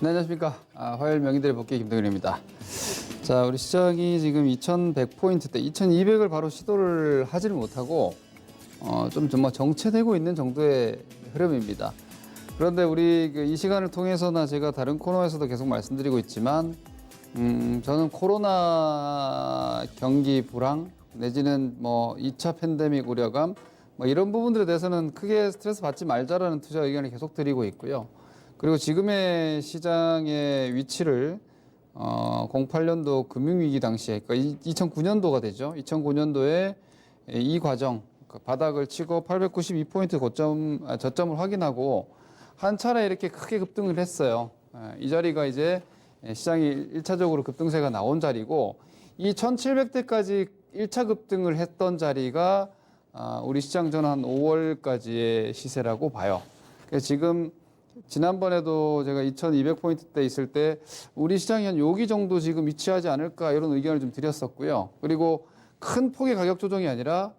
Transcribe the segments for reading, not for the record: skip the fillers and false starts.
네, 안녕하십니까. 화요일 명의들의 복귀 김동현입니다. 자, 우리 시장이 지금 2100포인트대 2200을 바로 시도를 하지를 못하고 좀 정말 정체되고 있는 정도의 흐름입니다. 그런데 우리 이 시간을 통해서나 제가 다른 코너에서도 계속 말씀드리고 있지만 저는 코로나 경기 불황 내지는 뭐 2차 팬데믹 우려감 뭐 이런 부분들에 대해서는 크게 스트레스 받지 말자라는 투자 의견을 계속 드리고 있고요. 그리고 지금의 시장의 위치를 08년도 금융위기 당시에, 그러니까 2009년도가 되죠. 2009년도에 이 과정, 바닥을 치고 892포인트 저점을 확인하고 한 차례 이렇게 크게 급등을 했어요. 이 자리가 이제 시장이 1차적으로 급등세가 나온 자리고, 이 1700대까지 1차 급등을 했던 자리가 우리 시장 전 한 5월까지의 시세라고 봐요. 그래서 지금 지난번에도 제가 2200포인트대 있을 때 우리 시장이 한 여기 정도 지금 위치하지 않을까 이런 의견을 좀 드렸었고요. 그리고 큰 폭의 가격 조정이 아니라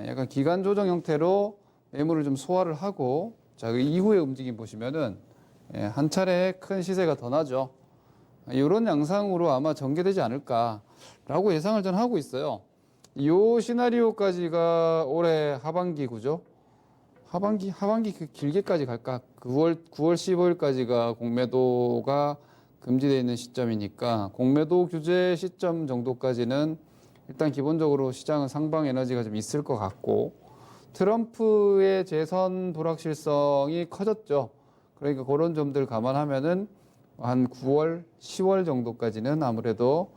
약간 기간 조정 형태로 매물을 좀 소화를 하고, 자, 그 이후의 움직임 보시면은 한 차례 큰 시세가 더 나죠. 이런 양상으로 아마 전개되지 않을까라고 예상을 전 하고 있어요. 이 시나리오까지가 올해 하반기 구죠. 하반기 그 길게까지 갈까? 9월 15일까지가 공매도가 금지되어 있는 시점이니까 공매도 규제 시점 정도까지는 일단 기본적으로 시장은 상방 에너지가 좀 있을 것 같고, 트럼프의 재선 불확실성이 커졌죠. 그러니까 그런 점들 감안하면은 한 9월, 10월 정도까지는 아무래도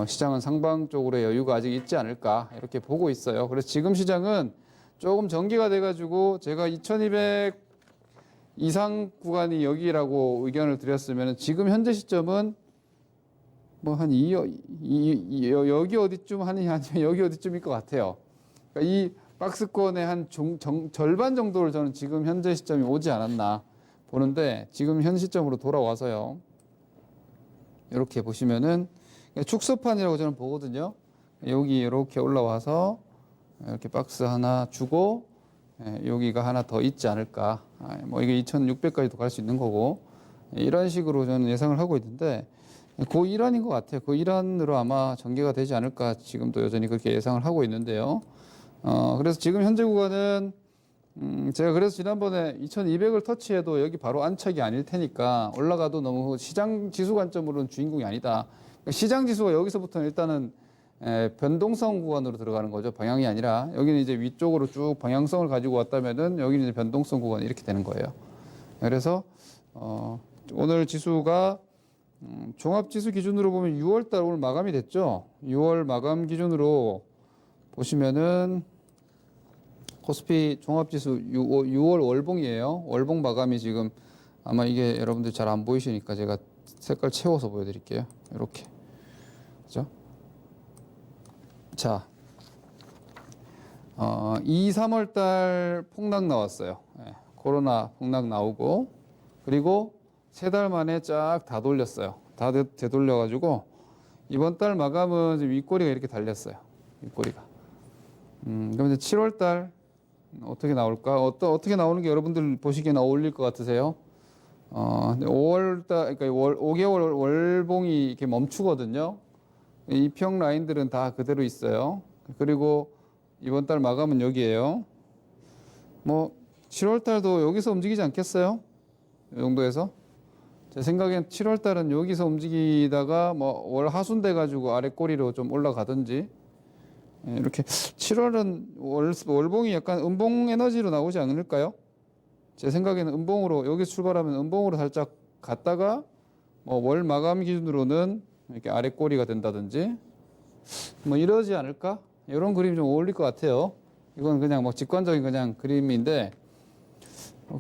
시장은 상방 쪽으로의 여유가 아직 있지 않을까 이렇게 보고 있어요. 그래서 지금 시장은 조금 전개가 돼가지고 제가 2200 이상 구간이 여기라고 의견을 드렸으면 지금 현재 시점은 뭐 한 여기 어디쯤 아니면 여기 어디쯤일 것 같아요. 그러니까 이 박스권의 한 절반 정도를 저는 지금 현재 시점이 오지 않았나 보는데, 지금 현 시점으로 돌아와서요. 이렇게 보시면은 축소판이라고 저는 보거든요. 여기 이렇게 올라와서 이렇게 박스 하나 주고 여기가 하나 더 있지 않을까. 뭐 이게 2600까지도 갈 수 있는 거고, 이런 식으로 저는 예상을 하고 있는데 고1안인 것 같아요. 고1안으로 아마 전개가 되지 않을까 지금도 여전히 그렇게 예상을 하고 있는데요. 그래서 지금 현재 구간은 제가 그래서 지난번에 2200을 터치해도 여기 바로 안착이 아닐 테니까 올라가도 너무 시장 지수 관점으로는 주인공이 아니다. 그러니까 시장 지수가 여기서부터는 일단은 변동성 구간으로 들어가는 거죠. 방향이 아니라 여기는 이제 위쪽으로 쭉 방향성을 가지고 왔다면은 여기는 이제 변동성 구간 이렇게 되는 거예요. 그래서 오늘 지수가 종합지수 기준으로 보면 6월달 오늘 마감이 됐죠. 6월 마감 기준으로 보시면은 코스피 종합지수 6월 월봉이에요. 월봉 마감이 지금 아마 이게 여러분들 잘 안 보이시니까 제가 색깔 채워서 보여드릴게요. 이렇게, 그죠? 자, 2, 3월 달 폭락 나왔어요. 코로나 폭락 나오고, 그리고 3달 만에 쫙 다 돌렸어요. 다 되돌려가지고, 이번 달 마감은 윗꼬리가 이렇게 달렸어요. 윗꼬리가. 그럼 이제 7월 달 어떻게 나올까? 어떻게 나오는 게 여러분들 보시기에는 어울릴 것 같으세요? 5월 달, 그러니까 5개월 월봉이 이렇게 멈추거든요. 이평 라인들은 다 그대로 있어요. 그리고 이번 달 마감은 여기에요. 뭐 7월 달도 여기서 움직이지 않겠어요? 이 정도에서? 제 생각엔 7월 달은 여기서 움직이다가 뭐 월 하순 돼 가지고 아래 꼬리로 좀 올라가든지, 이렇게 7월은 월봉이 약간 음봉 에너지로 나오지 않을까요? 제 생각에는 음봉으로, 여기 출발하면 음봉으로 살짝 갔다가 뭐 월 마감 기준으로는 이렇게 아래 꼬리가 된다든지 뭐 이러지 않을까? 이런 그림이 좀 어울릴 것 같아요. 이건 그냥 뭐 직관적인 그냥 그림인데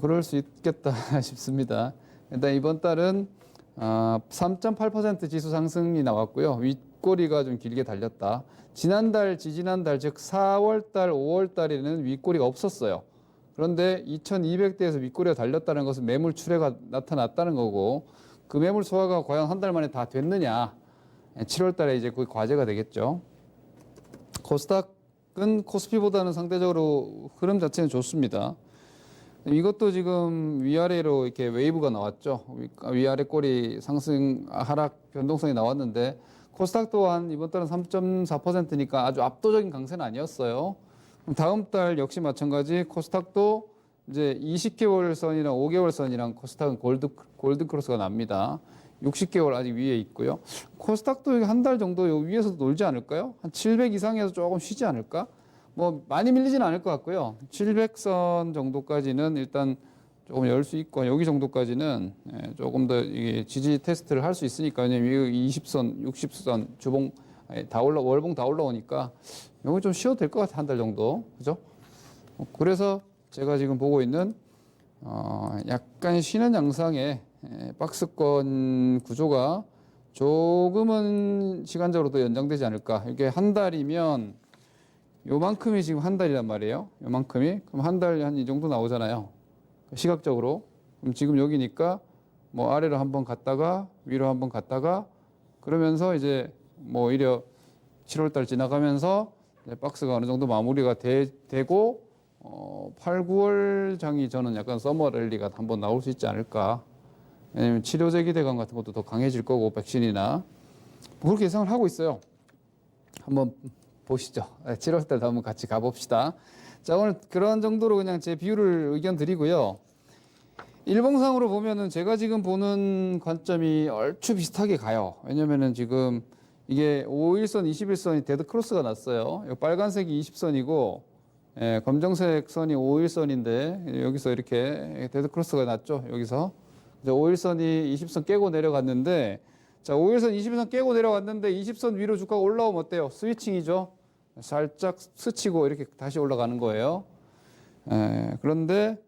그럴 수 있겠다 싶습니다. 일단 이번 달은 3.8% 지수 상승이 나왔고요. 윗꼬리가 좀 길게 달렸다. 지난달, 지지난달, 즉 4월달, 5월달에는 윗꼬리가 없었어요. 그런데 2200대에서 윗꼬리가 달렸다는 것은 매물 출회가 나타났다는 거고, 그 매물 소화가 과연 한 달 만에 다 됐느냐, 7월달에 이제 그 과제가 되겠죠. 코스닥은 코스피보다는 상대적으로 흐름 자체는 좋습니다. 이것도 지금 위아래로 이렇게 웨이브가 나왔죠. 위아래 꼬리 상승 하락 변동성이 나왔는데 코스닥 또한 이번 달은 3.4%니까 아주 압도적인 강세는 아니었어요. 그럼 다음 달 역시 마찬가지 코스닥도 이제 20개월 선이랑 5개월 선이랑 코스닥은 골든 크로스가 납니다. 60개월 아직 위에 있고요. 코스닥도 한 달 정도 요 위에서 놀지 않을까요? 한 700 이상에서 조금 쉬지 않을까? 뭐 많이 밀리지는 않을 것 같고요. 700선 정도까지는 일단 조금 열 수 있고 여기 정도까지는 조금 더 이게 지지 테스트를 할 수 있으니까 왜냐면 20선, 60선 주봉 다 월봉 다 올라오니까 여기 좀 쉬어도 될 것 같아 한 달 정도, 그죠? 그래서 제가 지금 보고 있는 약간 쉬는 양상의 박스권 구조가 조금은 시간적으로도 연장되지 않을까. 이게 한 달이면 요만큼이 지금 한 달이란 말이에요. 요만큼이. 그럼 한 달 한 이 정도 나오잖아요. 시각적으로. 그럼 지금 여기니까 뭐 아래로 한번 갔다가 위로 한번 갔다가 그러면서 이제 뭐 오히려 7월 달 지나가면서 박스가 어느 정도 마무리가 되고 8, 9월 장이 저는 약간 서머 랠리가 한번 나올 수 있지 않을까. 왜냐면 치료제 기대감 같은 것도 더 강해질 거고 백신이나 그렇게 예상을 하고 있어요. 한번 보시죠. 7월 달도 한번 같이 가봅시다. 자, 오늘 그런 정도로 그냥 제 비율을 의견 드리고요. 일봉상으로 보면은 제가 지금 보는 관점이 얼추 비슷하게 가요. 왜냐면은 지금 이게 5일선, 21선이 데드 크로스가 났어요. 빨간색이 20선이고 검정색 선이 5일선인데 여기서 이렇게 데드 크로스가 났죠. 여기서 5일선이 20선 깨고 내려갔는데 자 5일선 20선 깨고 내려갔는데 20선 위로 주가가 올라오면 어때요? 스위칭이죠. 살짝 스치고 이렇게 다시 올라가는 거예요. 그런데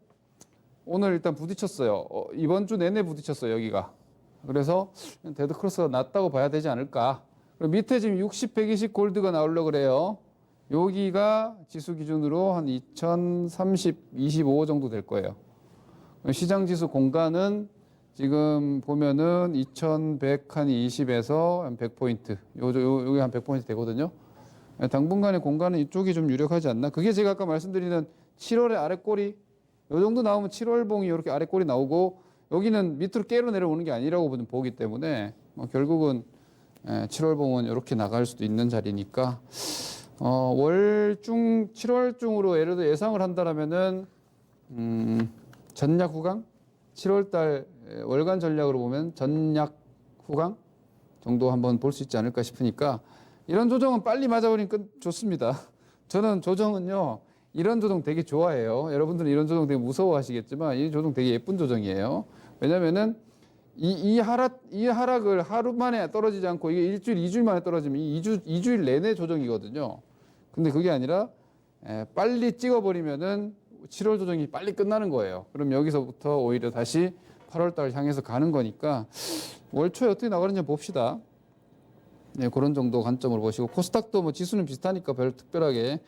오늘 일단 부딪혔어요. 이번 주 내내 부딪혔어요. 여기가. 그래서 데드 크로스가 났다고 봐야 되지 않을까. 그리고 밑에 지금 60, 120 골드가 나오려고 그래요. 여기가 지수 기준으로 한 2030, 25 정도 될 거예요. 시장 지수 공간은 지금 보면은 2120에서 한 100포인트. 여기 한 100포인트 되거든요. 당분간의 공간은 이쪽이 좀 유력하지 않나? 그게 제가 아까 말씀드리는 7월의 아랫꼬리. 요 정도 나오면 7월봉이 이렇게 아랫꼬리 나오고 여기는 밑으로 깨로 내려오는 게 아니라고 보기 때문에 결국은 7월봉은 이렇게 나갈 수도 있는 자리니까 월중 7월 중으로 예를 들어 예상을 한다라면은 전약 후강 7월 달 월간 전략으로 보면 전약 후강 정도 한번 볼 수 있지 않을까 싶으니까 이런 조정은 빨리 맞아버리면 좋습니다. 저는 조정은요 이런 조정 되게 좋아해요. 여러분들은 이런 조정 되게 무서워하시겠지만 이 조정 되게 예쁜 조정이에요. 왜냐면은 이 하락을 하루 만에 떨어지지 않고 이게 일주일, 2주일 만에 떨어지면 2주일 내내 조정이거든요. 근데 그게 아니라 빨리 찍어버리면은 7월 조정이 빨리 끝나는 거예요. 그럼 여기서부터 오히려 다시 8월 달 향해서 가는 거니까 월 초에 어떻게 나가는지 봅시다. 네, 그런 정도 관점으로 보시고 코스닥도 뭐 지수는 비슷하니까 별 특별하게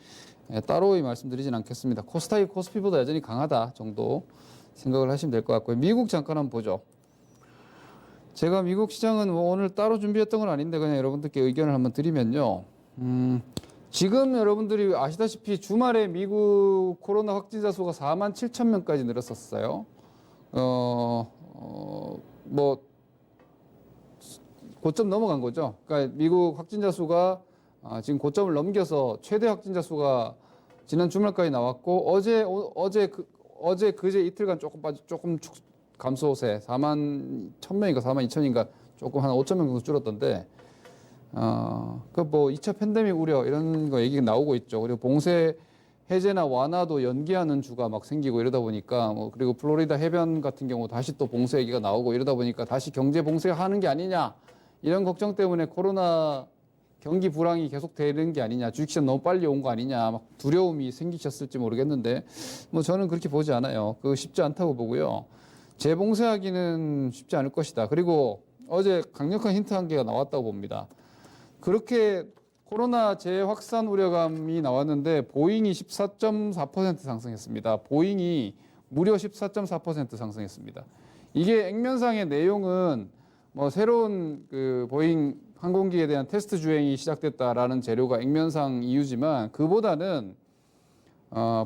따로 말씀드리진 않겠습니다. 코스닥이 코스피보다 여전히 강하다 정도 생각을 하시면 될 것 같고요. 미국 잠깐 한번 보죠. 제가 미국 시장은 뭐 오늘 따로 준비했던 건 아닌데 그냥 여러분들께 의견을 한번 드리면요. 지금 여러분들이 아시다시피 주말에 미국 코로나 확진자 수가 47,000명까지 늘었었어요. 뭐 고점 넘어간 거죠. 그러니까 미국 확진자 수가 지금 고점을 넘겨서 최대 확진자 수가 지난 주말까지 나왔고 어제 그제 이틀간 조금 감소세 41,000명인가 42,000인가 조금 한 5,000명 정도 줄었던데 그 뭐 2차 팬데믹 우려 이런 거 얘기가 나오고 있죠. 그리고 봉쇄 해제나 완화도 연기하는 주가 막 생기고 이러다 보니까 뭐 그리고 플로리다 해변 같은 경우 다시 또 봉쇄 얘기가 나오고 이러다 보니까 다시 경제 봉쇄하는 게 아니냐 이런 걱정 때문에 코로나 경기 불황이 계속되는 게 아니냐 주식시장 너무 빨리 온 거 아니냐 막 두려움이 생기셨을지 모르겠는데 뭐 저는 그렇게 보지 않아요. 그거 쉽지 않다고 보고요. 재봉쇄하기는 쉽지 않을 것이다. 그리고 어제 강력한 힌트 한 개가 나왔다고 봅니다. 그렇게 코로나 재확산 우려감이 나왔는데 보잉이 14.4% 상승했습니다. 보잉이 무려 14.4% 상승했습니다. 이게 액면상의 내용은 뭐 새로운 그 보잉 항공기에 대한 테스트 주행이 시작됐다라는 재료가 액면상 이유지만 그보다는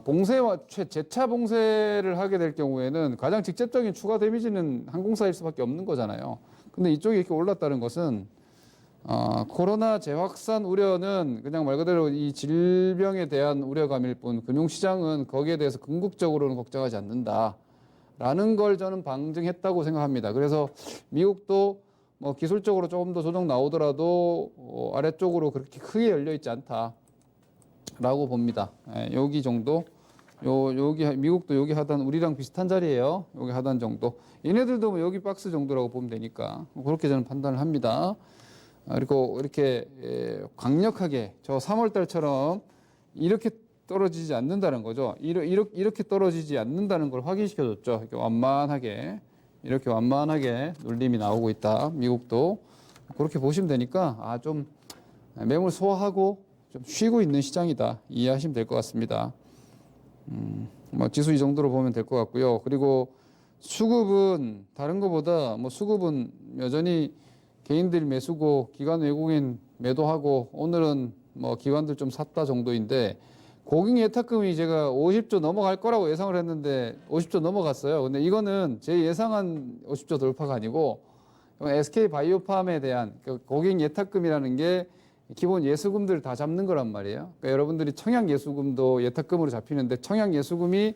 봉쇄와 재차 봉쇄를 하게 될 경우에는 가장 직접적인 추가 데미지는 항공사일 수밖에 없는 거잖아요. 근데 이쪽이 이렇게 올랐다는 것은 코로나 재확산 우려는 그냥 말 그대로 이 질병에 대한 우려감일 뿐 금융시장은 거기에 대해서 궁극적으로는 걱정하지 않는다라는 걸 저는 방증했다고 생각합니다. 그래서 미국도 뭐 기술적으로 조금 더 조정 나오더라도 아래쪽으로 그렇게 크게 열려 있지 않다라고 봅니다. 여기 정도. 여기 미국도 여기 하단 우리랑 비슷한 자리예요. 여기 하단 정도. 얘네들도 뭐 여기 박스 정도라고 보면 되니까 그렇게 저는 판단을 합니다. 그리고 이렇게 강력하게 저 3월 달처럼 이렇게 떨어지지 않는다는 거죠. 이렇게 떨어지지 않는다는 걸 확인시켜줬죠. 이렇게 완만하게 눌림이 나오고 있다. 미국도 그렇게 보시면 되니까 좀 매물 소화하고 좀 쉬고 있는 시장이다. 이해하시면 될 것 같습니다. 뭐 지수 이 정도로 보면 될 것 같고요. 그리고 수급은 다른 것보다 뭐 수급은 여전히 개인들 매수고 기관 외국인 매도하고 오늘은 뭐 기관들 좀 샀다 정도인데 고객 예탁금이 제가 50조 넘어갈 거라고 예상을 했는데 50조 넘어갔어요. 근데 이거는 제 예상한 50조 돌파가 아니고 SK 바이오팜에 대한 고객 예탁금이라는 게 기본 예수금들을 다 잡는 거란 말이에요. 그러니까 여러분들이 청약 예수금도 예탁금으로 잡히는데 청약 예수금이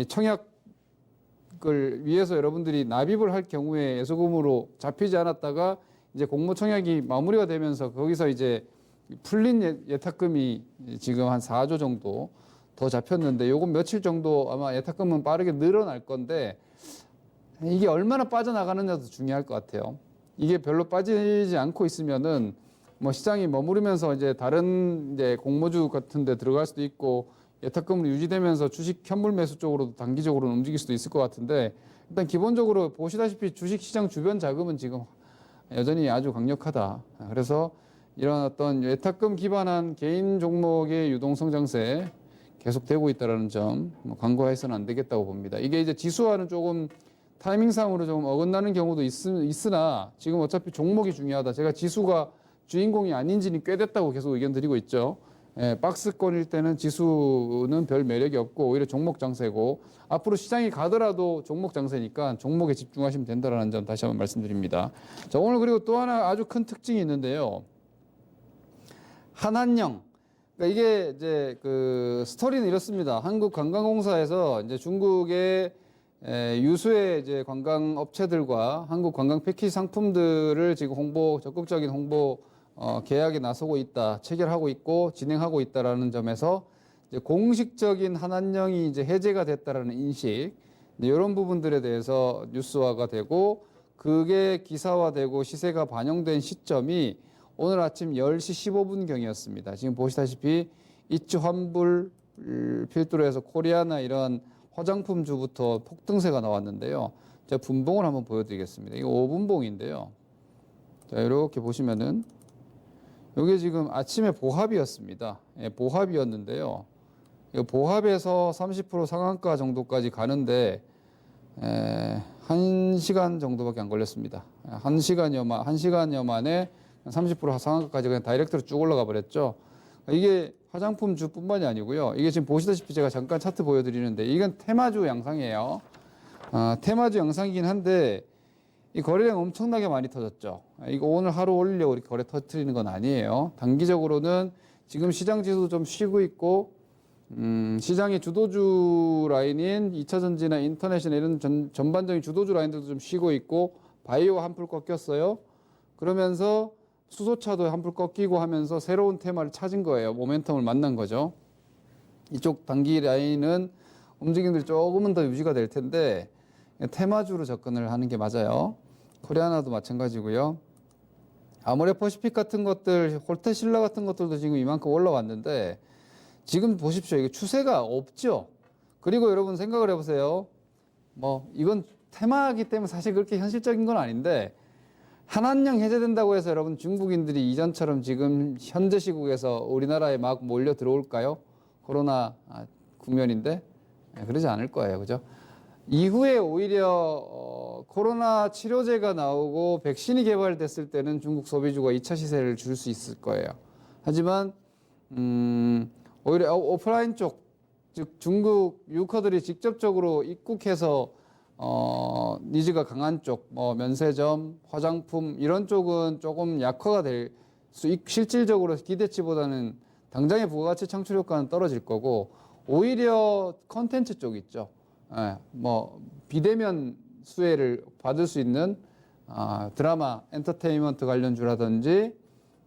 청약을 위해서 여러분들이 납입을 할 경우에 예수금으로 잡히지 않았다가 이제 공모 청약이 마무리가 되면서 거기서 이제 풀린 예탁금이 지금 한 4조 정도 더 잡혔는데 요건 며칠 정도 아마 예탁금은 빠르게 늘어날 건데 이게 얼마나 빠져나가느냐도 중요할 것 같아요. 이게 별로 빠지지 않고 있으면은 뭐 시장이 머무르면서 이제 다른 이제 공모주 같은 데 들어갈 수도 있고 예탁금으로 유지되면서 주식 현물 매수 쪽으로도 단기적으로는 움직일 수도 있을 것 같은데 일단 기본적으로 보시다시피 주식 시장 주변 자금은 지금 여전히 아주 강력하다. 그래서 이런 어떤 예탁금 기반한 개인 종목의 유동성 장세 계속되고 있다는 점 간과해서는 안 되겠다고 봅니다. 이게 이제 지수와는 조금 타이밍상으로 좀 어긋나는 경우도 있으나 지금 어차피 종목이 중요하다. 제가 지수가 주인공이 아닌지는 꽤 됐다고 계속 의견 드리고 있죠. 박스권일 때는 지수는 별 매력이 없고 오히려 종목 장세고 앞으로 시장이 가더라도 종목 장세니까 종목에 집중하시면 된다는 점 다시 한번 말씀드립니다. 자, 오늘 그리고 또 하나 아주 큰 특징이 있는데요. 한한령. 그러니까 이게 이제 그 스토리는 이렇습니다. 한국관광공사에서 이제 중국의 유수의 이제 관광 업체들과 한국 관광 패키지 상품들을 지금 적극적인 홍보 계약에 나서고 있다, 체결하고 있고 진행하고 있다라는 점에서 이제 공식적인 한한령이 이제 해제가 됐다라는 인식, 이런 부분들에 대해서 뉴스화가 되고 그게 기사화되고 시세가 반영된 시점이 오늘 아침 10시 15분경이었습니다. 지금 보시다시피 이츠 환불 필두로 해서 코리아나 이런 화장품주부터 폭등세가 나왔는데요. 제가 분봉을 한번 보여드리겠습니다. 이거 5분봉인데요. 자, 이렇게 보시면은 이게 지금 아침에 보합이었습니다. 보합이었는데요. 이 보합에서 30% 상한가 정도까지 가는데 1시간 정도밖에 안 걸렸습니다. 1시간여 만에 30% 상한가까지 그냥 다이렉트로 쭉 올라가 버렸죠. 이게 화장품주뿐만이 아니고요. 이게 지금 보시다시피 제가 잠깐 차트 보여드리는데 이건 테마주 양상이에요. 테마주 양상이긴 한데 이 거래량 엄청나게 많이 터졌죠. 이거 오늘 하루 올리려고 이렇게 거래 터트리는 건 아니에요. 단기적으로는 지금 시장 지수도 좀 쉬고 있고 시장의 주도주 라인인 2차전지나 인터넷이나 이런 전반적인 주도주 라인들도 좀 쉬고 있고 바이오 한풀 꺾였어요. 그러면서 수소차도 한풀 꺾이고 하면서 새로운 테마를 찾은 거예요. 모멘텀을 만난 거죠. 이쪽 단기 라인은 움직임들이 조금은 더 유지가 될 텐데 테마주로 접근을 하는 게 맞아요. 코리아나도 마찬가지고요. 아모레퍼시픽 같은 것들, 홀테실라 같은 것들도 지금 이만큼 올라왔는데 지금 보십시오. 이게 추세가 없죠. 그리고 여러분 생각을 해보세요. 뭐 이건 테마이기 때문에 사실 그렇게 현실적인 건 아닌데 한한령 해제된다고 해서 여러분 중국인들이 이전처럼 지금 현재 시국에서 우리나라에 막 몰려 들어올까요? 코로나 국면인데 그러지 않을 거예요. 그죠? 이후에 오히려 코로나 치료제가 나오고 백신이 개발됐을 때는 중국 소비주가 2차 시세를 줄 수 있을 거예요. 하지만 오히려 오프라인 쪽 즉 중국 유커들이 직접적으로 입국해서 니즈가 강한 쪽, 뭐 면세점, 화장품 이런 쪽은 조금 약화가 될 실질적으로 기대치보다는 당장의 부가가치 창출 효과는 떨어질 거고 오히려 컨텐츠 쪽 있죠. 예, 뭐 비대면 수혜를 받을 수 있는 드라마, 엔터테인먼트 관련주라든지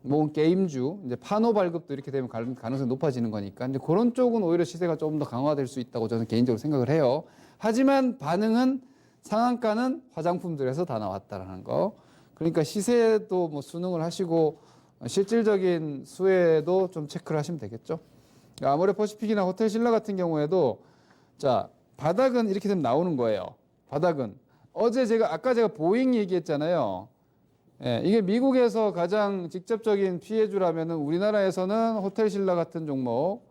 뭐 게임주, 이제 판호 발급도 이렇게 되면 가능성이 높아지는 거니까 이제 그런 쪽은 오히려 시세가 조금 더 강화될 수 있다고 저는 개인적으로 생각을 해요. 하지만 반응은 상한가는 화장품들에서 다 나왔다라는 거. 그러니까 시세도 뭐 수능을 하시고 실질적인 수혜도 좀 체크를 하시면 되겠죠. 아모레퍼시픽이나 호텔신라 같은 경우에도 자 바닥은 이렇게 되면 나오는 거예요. 바닥은 아까 제가 보잉 얘기했잖아요. 예, 이게 미국에서 가장 직접적인 피해주라면은 우리나라에서는 호텔신라 같은 종목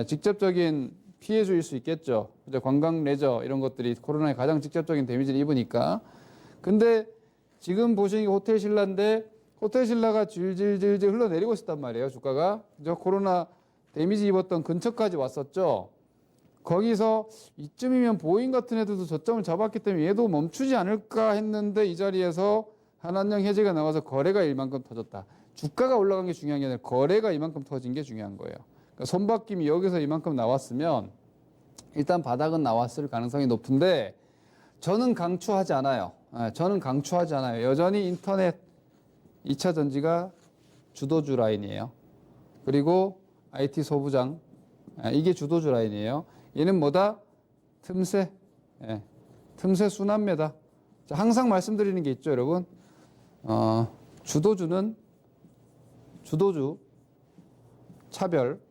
직접적인 피해주일 수 있겠죠. 관광 레저 이런 것들이 코로나에 가장 직접적인 데미지를 입으니까. 근데 지금 보시는 게 호텔신라인데 호텔신라가 질질질질 흘러내리고 있었단 말이에요. 주가가. 그죠? 코로나 데미지 입었던 근처까지 왔었죠. 거기서 이쯤이면 보잉 같은 애들도 저점을 잡았기 때문에 얘도 멈추지 않을까 했는데 이 자리에서 한한령 해제가 나와서 거래가 이만큼 터졌다. 주가가 올라간 게 중요한 게 아니라 거래가 이만큼 터진 게 중요한 거예요. 그러니까 손바뀜이 여기서 이만큼 나왔으면 일단 바닥은 나왔을 가능성이 높은데 저는 강추하지 않아요. 저는 강추하지 않아요. 여전히 인터넷 2차 전지가 주도주 라인이에요. 그리고 IT 소부장 이게 주도주 라인이에요. 얘는 뭐다? 틈새. 틈새 순환매다. 항상 말씀드리는 게 있죠, 여러분. 주도주 차별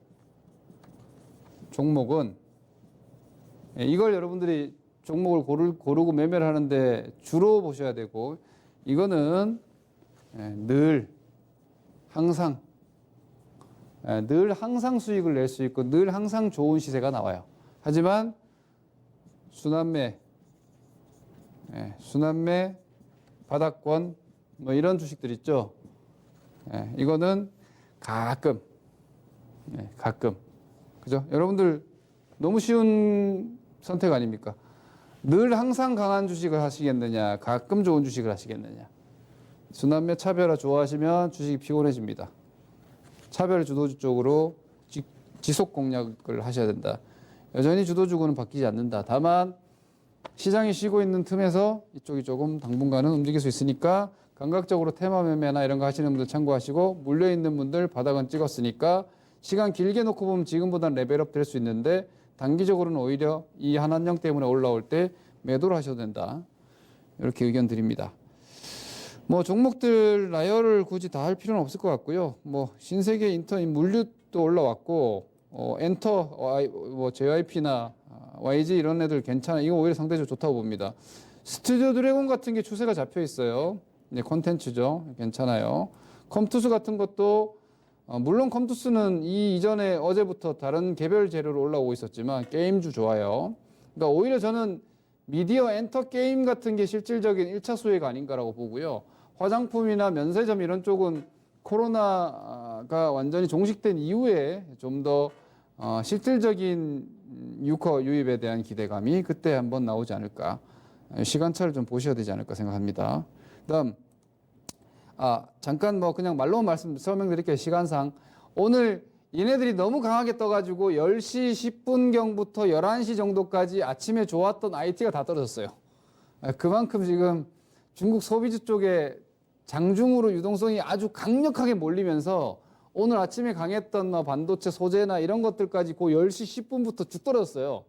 종목은 이걸 여러분들이 종목을 고르고 매매를 하는데 주로 보셔야 되고 이거는 늘 항상 수익을 낼 수 있고 늘 항상 좋은 시세가 나와요. 하지만 순환매 바닥권 뭐 이런 주식들 있죠. 이거는 가끔 그죠? 여러분들 너무 쉬운 선택 아닙니까? 늘 항상 강한 주식을 하시겠느냐, 가끔 좋은 주식을 하시겠느냐. 순환매 차별화 좋아하시면 주식이 피곤해집니다. 차별 주도주 쪽으로 지속 공략을 하셔야 된다. 여전히 주도주고는 바뀌지 않는다. 다만 시장이 쉬고 있는 틈에서 이쪽이 조금 당분간은 움직일 수 있으니까 감각적으로 테마 매매나 이런 거 하시는 분들 참고하시고 물려있는 분들 바닥은 찍었으니까 시간 길게 놓고 보면 지금보다는 레벨업 될 수 있는데 단기적으로는 오히려 이 한한령 때문에 올라올 때 매도를 하셔도 된다. 이렇게 의견 드립니다. 뭐 종목들 나열을 굳이 다 할 필요는 없을 것 같고요. 뭐 신세계 인터인 물류도 올라왔고 엔터 뭐 JYP나 YG 이런 애들 괜찮아. 이거 오히려 상대적으로 좋다고 봅니다. 스튜디오 드래곤 같은 게 추세가 잡혀 있어요. 이제 콘텐츠죠. 괜찮아요. 컴투스 같은 것도 물론 컴투스는 이전에 어제부터 다른 개별 재료로 올라오고 있었지만 게임주 좋아요. 그러니까 오히려 저는 미디어 엔터 게임 같은 게 실질적인 1차 수혜가 아닌가라고 보고요. 화장품이나 면세점 이런 쪽은 코로나가 완전히 종식된 이후에 좀 더 실질적인 유커 유입에 대한 기대감이 그때 한번 나오지 않을까. 시간차를 좀 보셔야 되지 않을까 생각합니다. 그다음 잠깐 뭐 그냥 말로만 설명드릴게요. 시간상 오늘 얘네들이 너무 강하게 떠가지고 10시 10분경부터 11시 정도까지 아침에 좋았던 IT가 다 떨어졌어요. 그만큼 지금 중국 소비주 쪽에 장중으로 유동성이 아주 강력하게 몰리면서 오늘 아침에 강했던 뭐 반도체 소재나 이런 것들까지 그 10시 10분부터 쭉 떨어졌어요.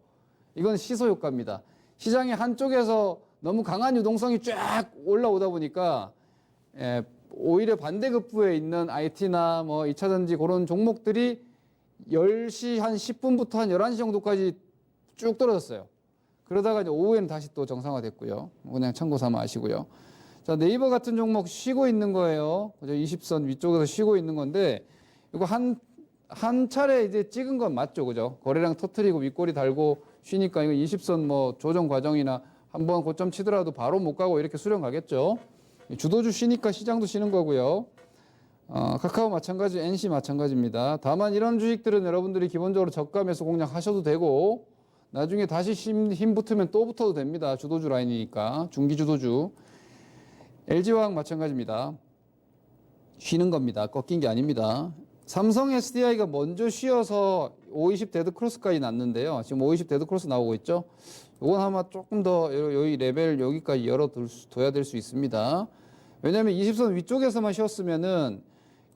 이건 시소 효과입니다. 시장의 한쪽에서 너무 강한 유동성이 쫙 올라오다 보니까 오히려 반대급부에 있는 IT나 뭐 2차 전지 그런 종목들이 10시 한 10분부터 한 11시 정도까지 쭉 떨어졌어요. 그러다가 이제 오후에는 다시 또 정상화됐고요. 그냥 참고 삼아 아시고요. 자, 네이버 같은 종목 쉬고 있는 거예요. 그죠? 20선 위쪽에서 쉬고 있는 건데 이거 한 차례 이제 찍은 건 맞죠. 그죠? 거래량 터트리고 윗꼬리 달고 쉬니까 이거 20선 뭐 조정 과정이나 한번 고점 치더라도 바로 못 가고 이렇게 수렴 가겠죠. 주도주 쉬니까 시장도 쉬는 거고요. 카카오 마찬가지, NC 마찬가지입니다. 다만 이런 주식들은 여러분들이 기본적으로 저가 매수 공략하셔도 되고 나중에 다시 힘 붙으면 또 붙어도 됩니다. 주도주 라인이니까 중기 주도주. LG화학 마찬가지입니다. 쉬는 겁니다. 꺾인 게 아닙니다. 삼성 SDI가 먼저 쉬어서 520 데드 크로스까지 났는데요. 지금 520 데드 크로스 나오고 있죠. 이건 아마 조금 더 여기 레벨 여기까지 열어둬야 될 수 있습니다. 왜냐하면 20선 위쪽에서만 쉬었으면은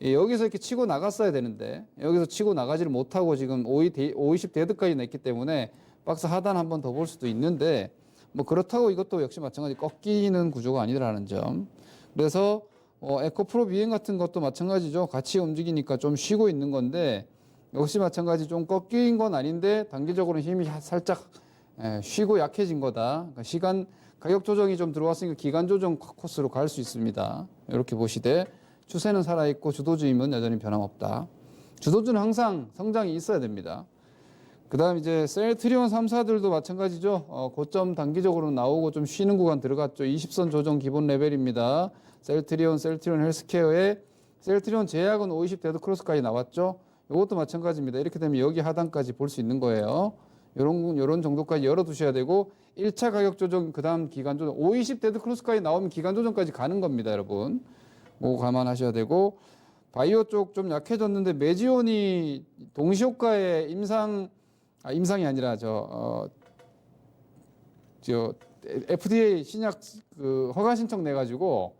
여기서 이렇게 치고 나갔어야 되는데 여기서 치고 나가지를 못하고 지금 520 데드까지 냈기 때문에 박스 하단 한 번 더 볼 수도 있는데 뭐 그렇다고 이것도 역시 마찬가지 꺾이는 구조가 아니라는 점. 그래서 에코프로 비행 같은 것도 마찬가지죠. 같이 움직이니까 좀 쉬고 있는 건데 역시 마찬가지 좀 꺾인 건 아닌데 단기적으로는 힘이 살짝 쉬고 약해진 거다. 그러니까 가격 조정이 좀 들어왔으니까 기간 조정 코스로 갈 수 있습니다. 이렇게 보시되 추세는 살아있고 주도주임은 여전히 변함없다. 주도주는 항상 성장이 있어야 됩니다. 그 다음 이제 셀트리온 3사들도 마찬가지죠. 고점 단기적으로 나오고 좀 쉬는 구간 들어갔죠. 20선 조정 기본 레벨입니다. 셀트리온 헬스케어에 셀트리온 제약은 520 데드 크로스까지 나왔죠. 이것도 마찬가지입니다. 이렇게 되면 여기 하단까지 볼 수 있는 거예요. 요런 정도까지 열어두셔야 되고 1차 가격 조정 그 다음 기간 조정 520 데드 크로스까지 나오면 기간 조정까지 가는 겁니다. 여러분. 뭐 감안하셔야 되고 바이오 쪽 좀 약해졌는데 메지온이 동시효과의 임상이 아니라 FDA 신약 그 허가 신청 내가지고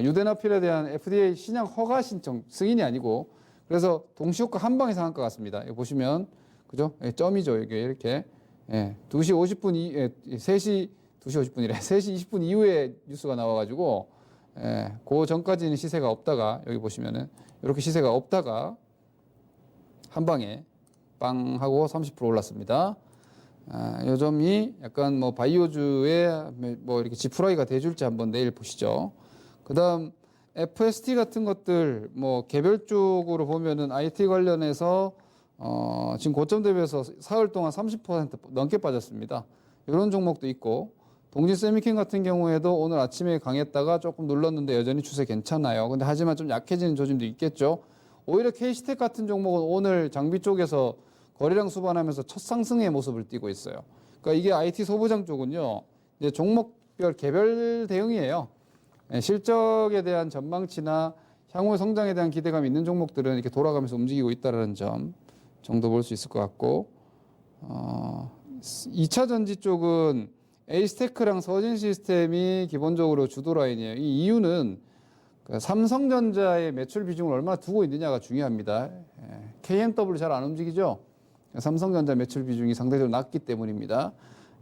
유데나필에 대한 FDA 신약 허가 신청 승인이 아니고 그래서 동시효과 한 방에 상한 것 같습니다. 이거 보시면 그죠? 점이죠. 이게 이렇게 2시 50분 3시 50분이래 3시 20분 이후에 뉴스가 나와가지고 그 전까지는 시세가 없다가 여기 보시면은 이렇게 시세가 없다가 한 방에 빵 하고 30% 올랐습니다. 요 점이 약간 뭐 바이오주에 뭐 이렇게 지푸라기가 돼줄지 한번 내일 보시죠. 그 다음 FST 같은 것들 뭐 개별적으로 보면은 IT 관련해서 지금 고점 대비해서 사흘 동안 30% 넘게 빠졌습니다. 이런 종목도 있고 동진 세미캠 같은 경우에도 오늘 아침에 강했다가 조금 눌렀는데 여전히 추세 괜찮아요. 근데 하지만 좀 약해지는 조짐도 있겠죠. 오히려 K시텍 같은 종목은 오늘 장비 쪽에서 거래량 수반하면서 첫 상승의 모습을 띠고 있어요. 그러니까 이게 IT 소부장 쪽은요. 이제 종목별 개별 대응이에요. 실적에 대한 전망치나 향후 성장에 대한 기대감이 있는 종목들은 이렇게 돌아가면서 움직이고 있다는 점 정도 볼 수 있을 것 같고 2차 전지 쪽은 에이스테크랑 서진 시스템이 기본적으로 주도 라인이에요. 이 이유는 삼성전자의 매출 비중을 얼마나 두고 있느냐가 중요합니다. KMW 잘 안 움직이죠? 삼성전자 매출 비중이 상대적으로 낮기 때문입니다.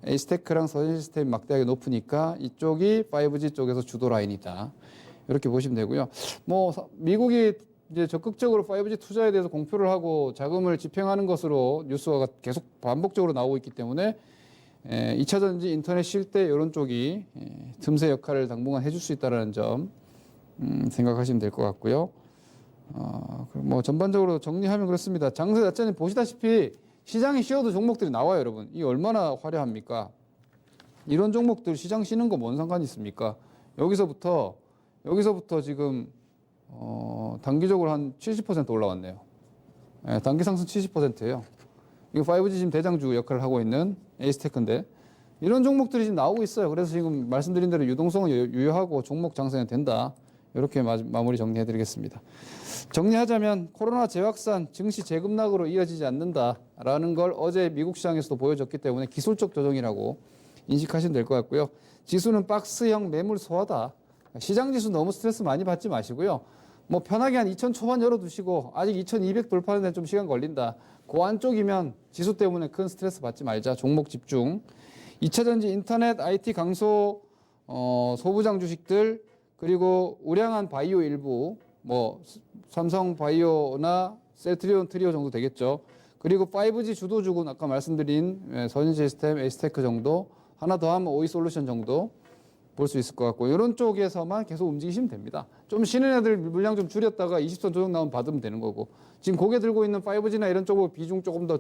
에이스테크랑 서진 시스템이 막대하게 높으니까 이쪽이 5G 쪽에서 주도 라인이다. 이렇게 보시면 되고요. 뭐 미국이 이제 적극적으로 5G 투자에 대해서 공표를 하고 자금을 집행하는 것으로 뉴스가 계속 반복적으로 나오고 있기 때문에 2차 전지 인터넷 쉴 때 이런 쪽이 틈새 역할을 당분간 해줄 수 있다는 점 생각하시면 될 것 같고요. 뭐 전반적으로 정리하면 그렇습니다. 장세 자체는 보시다시피 시장이 쉬어도 종목들이 나와요, 여러분. 이게 얼마나 화려합니까? 이런 종목들 시장 쉬는 거 뭔 상관이 있습니까? 여기서부터 지금 단기적으로 한 70% 올라왔네요. 단기 상승 70%예요. 이거 5G 지금 대장주 역할을 하고 있는 에이스테크인데 이런 종목들이 지금 나오고 있어요. 그래서 지금 말씀드린 대로 유동성은 유효하고 종목 장세는 된다. 이렇게 마무리 정리해드리겠습니다. 정리하자면 코로나 재확산, 증시 재급락으로 이어지지 않는다라는 걸 어제 미국 시장에서도 보여줬기 때문에 기술적 조정이라고 인식하시면 될 것 같고요. 지수는 박스형 매물 소화다. 시장 지수 너무 스트레스 많이 받지 마시고요. 뭐 편하게 한 2000 초반 열어두시고 아직 2200 돌파하는 데는 좀 시간 걸린다. 그 안쪽이면 지수 때문에 큰 스트레스 받지 말자. 종목 집중. 2차 전지 인터넷 IT 강소 소부장 주식들 그리고 우량한 바이오 일부 뭐 삼성 바이오나 셀트리온 트리오 정도 되겠죠. 그리고 5G 주도주군 아까 말씀드린 서진 시스템, 에이스테크 정도 하나 더 하면 오이솔루션 정도 볼 수 있을 것 같고 이런 쪽에서만 계속 움직이시면 됩니다. 좀 쉬는 애들 물량 좀 줄였다가 20선 조정 나오면 받으면 되는 거고 지금 고개 들고 있는 5G나 이런 쪽으로 비중 조금 더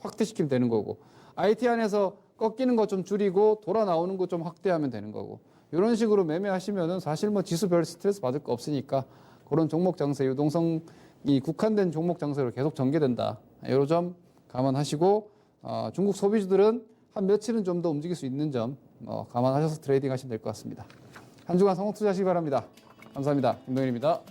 확대시키면 되는 거고 IT 안에서 꺾이는 거 좀 줄이고 돌아 나오는 거 좀 확대하면 되는 거고 이런 식으로 매매하시면은 사실 뭐 지수 별 스트레스 받을 거 없으니까 그런 종목 장세 유동성이 국한된 종목 장세로 계속 전개된다. 이런 점 감안하시고 중국 소비주들은 한 며칠은 좀 더 움직일 수 있는 점 감안하셔서 트레이딩 하시면 될 것 같습니다. 한 주간 성공 투자하시기 바랍니다. 감사합니다. 김동현입니다.